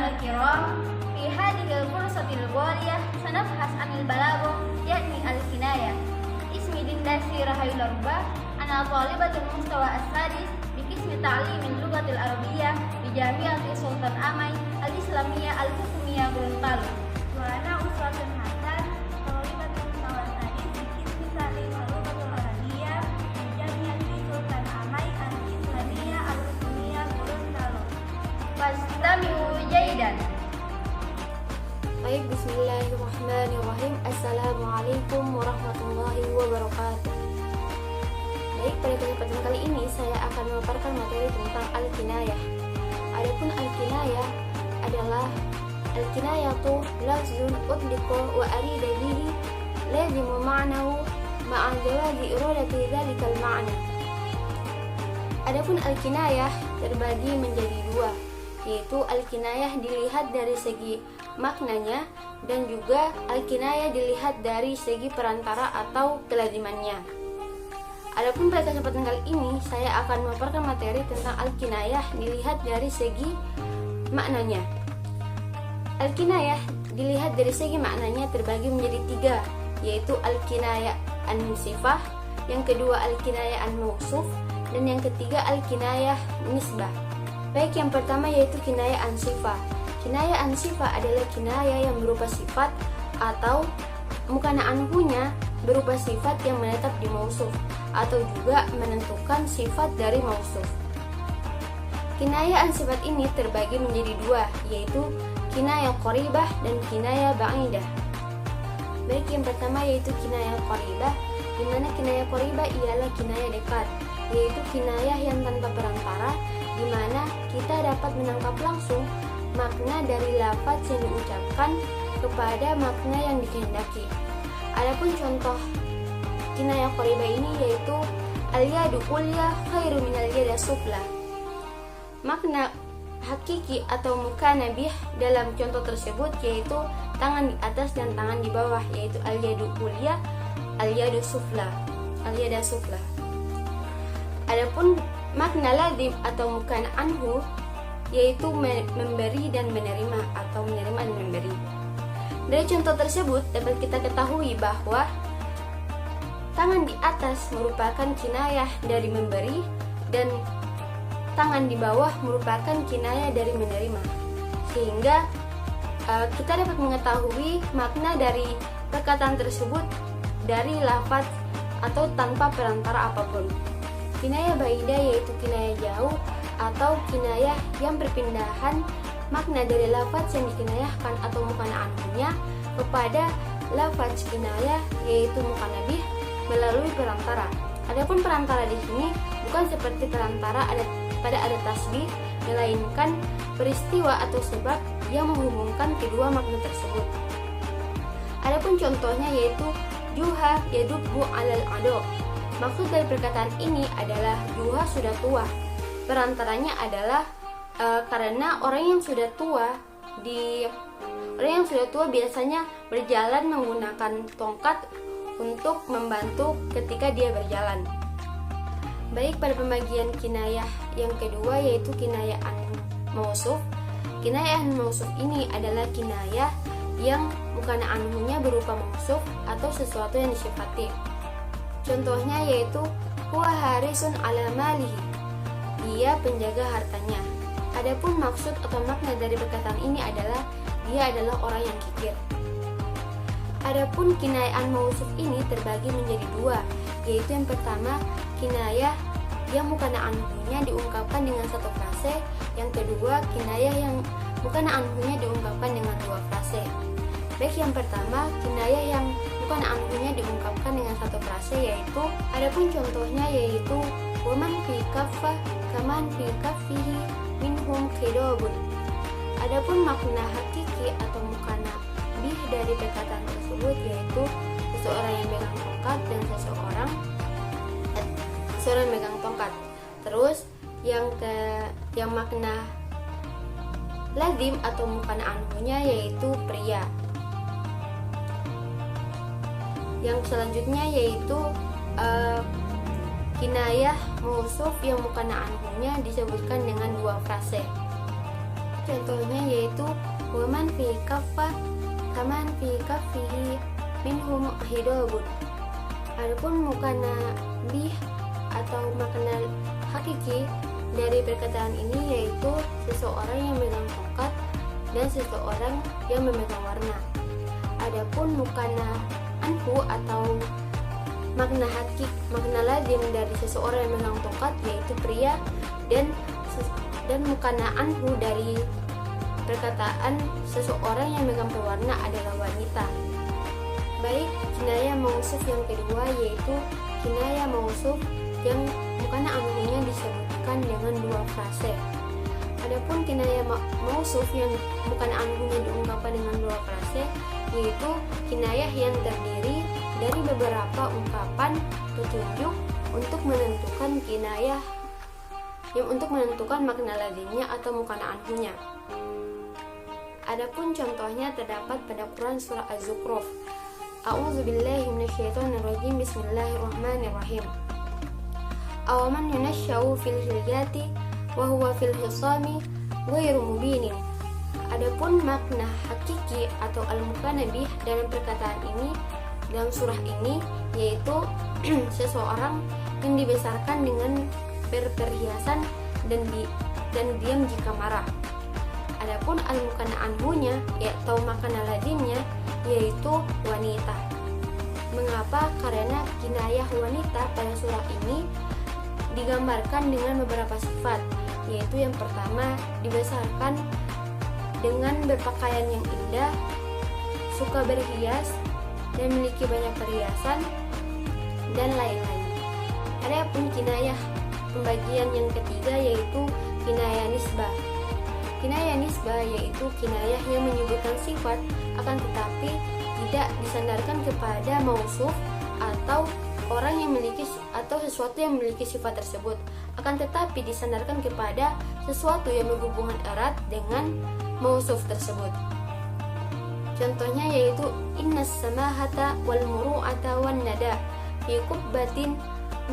الكرام، في هذه الفرصة الغالية سنبحث عن البلاغة يعني الكناية. اسمي دندا سيرة هيلربا، أنا طالبة المستوى السادس بقسم تعليم اللغة العربية بجامعة سلطان آمي الإسلامية الحكومية Gorontalo. وأنا أسرة حسن، طالبة المستوى السادس بقسم تعليم اللغة العربية بجامعة سلطان آمي الإسلامية الحكومية Gorontalo. فاستمعوا جيدا. Baik, bismillahirrahmanirrahim. Assalamualaikum warahmatullahi wabarakatuh. Baik, pada kesempatan kali ini saya akan memaparkan materi tentang al-kinayah. Adapun al-kinayah adalah al-kinayatu lafzun utliqa wa arida bihi lazimu ma'nahu ma'a jawazi iradati dzalikal ma'na. Adapun al-kinayah terbagi menjadi dua, yaitu al-kinayah dilihat dari segi maknanya dan juga al-kinayah dilihat dari segi perantara atau kelazimannya. Adapun pada kesempatan kali ini saya akan memaparkan materi tentang al-kinayah dilihat dari segi maknanya. Al-kinayah dilihat dari segi maknanya terbagi menjadi tiga, yaitu al-kinayah an-sifah, yang kedua al-kinayah an-mausuf, dan yang ketiga al-kinayah nisbah. Baik, yang pertama yaitu kinayah an-sifah. Kinayah an-sifah adalah kinayah yang berupa sifat atau mukana anhunya berupa sifat yang menetap di mausuf atau juga menentukan sifat dari mausuf. Kinayah an-sifat ini terbagi menjadi dua, yaitu kinayah qaribah dan kinayah ba'idah. Baik, yang pertama yaitu kinayah qaribah, di mana kinayah qaribah ialah kinayah dekat, yaitu kinayah yang tanpa perantara, di mana kita dapat menangkap langsung makna dari lafaz yang diucapkan kepada makna yang dikehendaki. Adapun contoh kinayah qaribah ini yaitu al-yadu ulya khairu minal yada sufla. Makna hakiki atau mukanabih dalam contoh tersebut yaitu tangan di atas dan tangan di bawah, yaitu al-yadu ulya, al-yadu sufla, al-yada sufla. Adapun makna lazim atau mukana anhu yaitu memberi dan menerima atau menerima dan memberi. Dari contoh tersebut dapat kita ketahui bahwa tangan di atas merupakan kinayah dari memberi dan tangan di bawah merupakan kinayah dari menerima. Sehingga kita dapat mengetahui makna dari perkataan tersebut dari lafaz atau tanpa perantara apapun. Kinayah baidah yaitu kinayah jauh atau kinayah yang perpindahan makna dari lafaz yang dikinayahkan atau mukana anhunya kepada lafaz kinayah yaitu mukanabih melalui perantara. Adapun perantara di sini bukan seperti perantara pada ada tasbih, melainkan peristiwa atau sebab yang menghubungkan kedua makna tersebut. Adapun contohnya yaitu juha yadubbu alal ado. Maksud dari perkataan ini adalah juha sudah tua. Perantaranya adalah karena orang yang sudah tua biasanya berjalan menggunakan tongkat untuk membantu ketika dia berjalan. Baik, pada pembagian kinayah yang kedua yaitu kinayah an-mausuf. Kinayah an-mausuf ini adalah kinayah yang mukana anhunya berupa mausuf atau sesuatu yang disifati. Contohnya yaitu huwa harisun ala malihi, dia penjaga hartanya. Adapun maksud atau makna dari perkataan ini adalah dia adalah orang yang kikir. Adapun kinayah an-mausuf ini terbagi menjadi dua, yaitu yang pertama kinayah yang mukana anhunya diungkapkan dengan satu frase, yang kedua kinayah yang mukana anhunya diungkapkan dengan dua frase. Baik, yang pertama kinayah yang mukana anhunya diungkapkan dengan satu frase yaitu adapun contohnya yaitu waman fi kaffah kaman fi kaffihi minhum khidabun. Adapun makna hakiki atau mukana bih dari perkataan tersebut yaitu seseorang yang megang tongkat dan seseorang megang tongkat. Terus yang makna lazim atau mukana anhunya yaitu pria. Yang selanjutnya yaitu kinayah mausuf yang mukana anhunya disebutkan dengan dua frase. contohnya yaitu waman fi kaffah kaman fi kaffihi minhum hidobun. Adapun mukana bih atau makna hakiki dari perkataan ini yaitu seseorang yang memegang tongkat dan seseorang yang memegang warna. Adapun mukana anhu atau makna lazim dari seseorang yang memegang tongkat yaitu pria, dan mukana anhu dari perkataan seseorang yang memegang pewarna adalah wanita. Baik, kinayah mausuf yang kedua yaitu kinayah mausuf yang mukana anhunya disebutkan dengan dua frase. Adapun kinayah mausuf yang mukana anhunya diungkapkan dengan dua frase yaitu kinayah yang terdiri dari beberapa ungkapan petunjuk untuk menentukan kinayah untuk menentukan makna lazimnya atau mukana anhunya. Adapun contohnya terdapat pada Quran surah Az-Zukhruf. A'udzubillahi minasyaitonirrajim. Bismillahirrahmanirrahim. Awaman yunasyau fil hilyati wa huwa fil hisami ghairu mubinin. Adapun makna hakiki atau al-mukanabih dalam perkataan ini dalam surah ini yaitu seseorang yang dibesarkan dengan berperhiasan dan diam jika marah. Adapun al-mukana anhunya atau makna lazimnya yaitu wanita. Mengapa? Karena kinayah wanita pada surah ini digambarkan dengan beberapa sifat, yaitu yang pertama dibesarkan dengan berpakaian yang indah, suka berhias dan memiliki banyak perhiasan dan lain-lain. Adapun kinayah pembagian yang ketiga yaitu kinayah nisbah. Kinayah nisbah yaitu kinayah yang menyebutkan sifat akan tetapi tidak disandarkan kepada mausuf atau orang yang memiliki atau sesuatu yang memiliki sifat tersebut, akan tetapi disandarkan kepada sesuatu yang berhubungan erat dengan mausuf tersebut. Contohnya yaitu innas samahata wal muru'ata wan nada fi qubbatin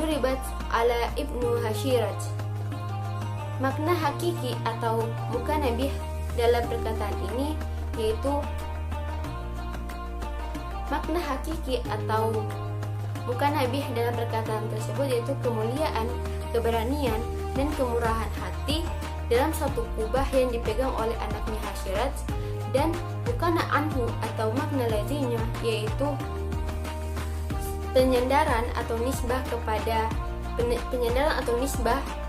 duribat ala ibnu Hashirat. Makna hakiki atau mukanabih dalam perkataan ini yaitu makna hakiki atau mukanabih dalam perkataan tersebut yaitu kemuliaan, keberanian, dan kemurahan hati dalam satu kubah yang dipegang oleh anaknya Hashirat, dan mukana anhu atau makna lazimnya yaitu penyandaran atau nisbah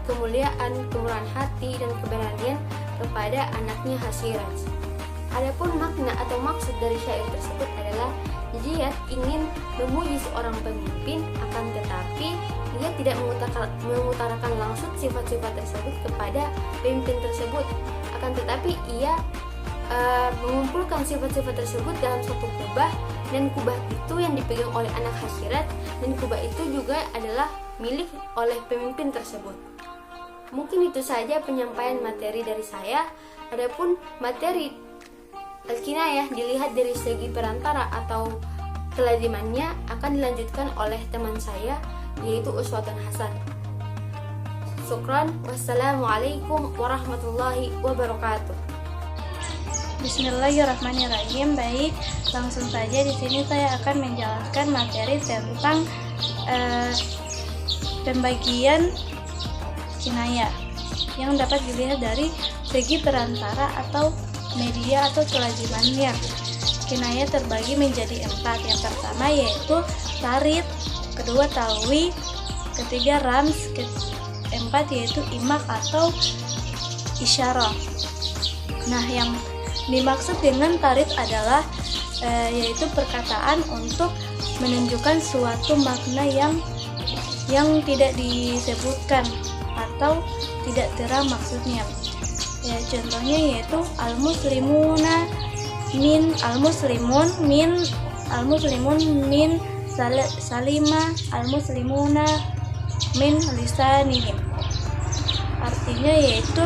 kemuliaan, kemurahan hati, dan keberanian kepada anaknya Hashirat. Adapun makna atau maksud dari syair tersebut adalah jihad ingin memuji seorang pemimpin, akan tetapi ia tidak mengutarakan langsung sifat-sifat tersebut kepada pemimpin tersebut, akan tetapi ia mengumpulkan sifat-sifat tersebut dalam satu kubah, dan kubah itu yang dipegang oleh anak Hashirat, dan kubah itu juga adalah milik oleh pemimpin tersebut. Mungkin itu saja penyampaian materi dari saya. Adapun materi al-kinayah dilihat dari segi perantara atau kelazimannya akan dilanjutkan oleh teman saya yaitu Uswatun Hasan. Syukran. Wassalamualaikum warahmatullahi wabarakatuh. Bismillahirrahmanirrahim. Baik, langsung saja di sini saya akan menjelaskan materi tentang pembagian kinayah yang dapat dilihat dari segi perantara atau media atau kelazimannya. Kinayah terbagi menjadi 4. Yang pertama yaitu tarid, kedua talwi, ketiga rams, keempat yaitu imak atau isyarah. Nah, yang dimaksud dengan tarid adalah yaitu perkataan untuk menunjukkan suatu makna yang tidak disebutkan atau tidak terang maksudnya. Ya, contohnya yaitu al-muslimun min salima al-muslimuna min lisanihim. Artinya yaitu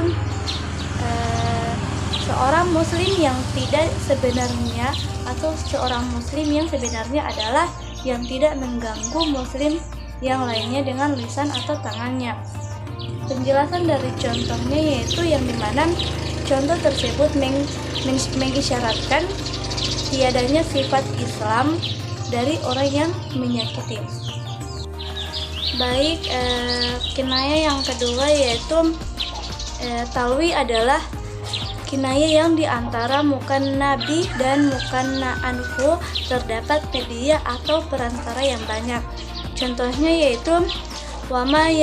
seorang muslim yang tidak sebenarnya atau seorang muslim yang sebenarnya adalah yang tidak mengganggu muslim yang lainnya dengan lisan atau tangannya. Penjelasan dari contohnya yaitu yang dimana Contoh tersebut mengisyaratkan tiadanya sifat Islam dari orang yang menyakiti. Baik, kinayah yang kedua yaitu talwi adalah kinayah yang diantara mukanna bih dan mukanna anhu terdapat media atau perantara yang banyak. Contohnya yaitu wama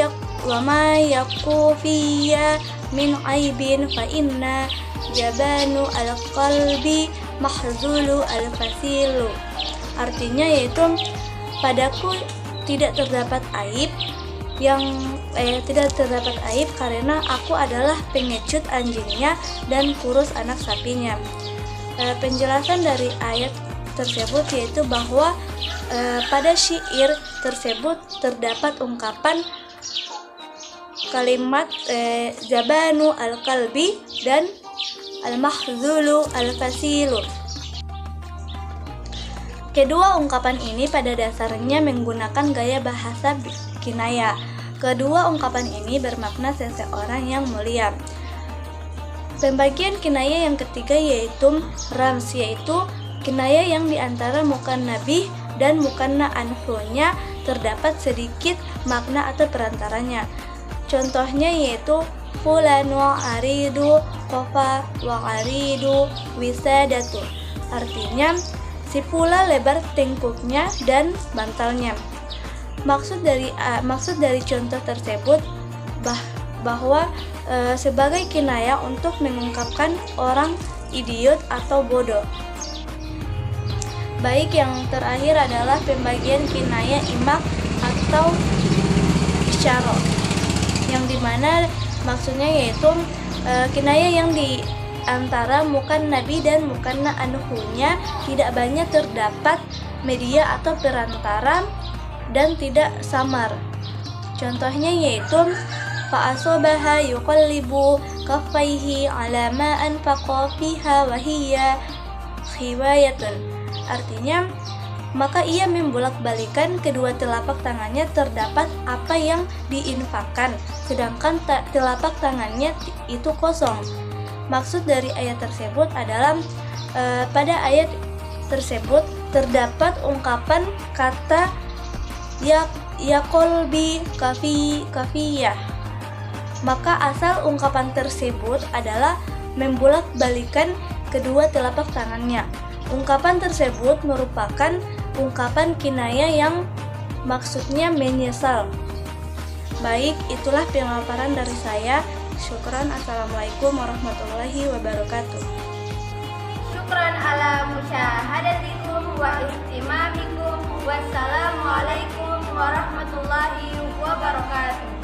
yaku fiyya min aibin fa inna jabanu al-qalbi mahzulu al-fasilu. Artinya yaitu padaku tidak terdapat aib karena aku adalah pengecut anjingnya dan kurus anak sapinya. Penjelasan dari ayat tersebut yaitu bahwa pada syair tersebut terdapat ungkapan kalimat jabanu al-qalbi dan al-mahzulu al-fasilu. Kedua ungkapan ini pada dasarnya menggunakan gaya bahasa kinayah. Kedua ungkapan ini bermakna seseorang yang mulia. Pembagian kinayah yang ketiga yaitu rams, yaitu kinayah yang diantara mukanna bih dan mukanna anhu-nya terdapat sedikit makna atau perantaranya. Contohnya yaitu fulanu aridu kofa wa aridu wisadatu. Artinya si pula lebar tengkuknya dan bantalnya. Maksud dari contoh tersebut bahwa sebagai kinayah untuk mengungkapkan orang idiot atau bodoh. Baik, yang terakhir adalah pembagian kinayah imak atau isyarah, yang dimana maksudnya yaitu kinayah yang di antara mukanna bih dan mukanna anhu-nya tidak banyak terdapat media atau perantara dan tidak samar. Contohnya yaitu fa'asobaha yuqallibu kaffaihi ala ma anfaqa fiha wa hiya khiwayatun. Artinya, maka ia membolak-balikan kedua telapak tangannya terdapat apa yang diinfakkan, sedangkan telapak tangannya itu kosong. Maksud dari ayat tersebut adalah pada ayat tersebut terdapat ungkapan kata yaqolbi kafiyah. Maka asal ungkapan tersebut adalah membolak-balikan kedua telapak tangannya. Ungkapan tersebut merupakan ungkapan kinayah yang maksudnya menyesal. Baik, itulah pemaparan dari saya. Syukran. Assalamualaikum warahmatullahi wabarakatuh. Syukran ala musyahadatikum wa istimamikum. Wassalamualaikum warahmatullahi wabarakatuh.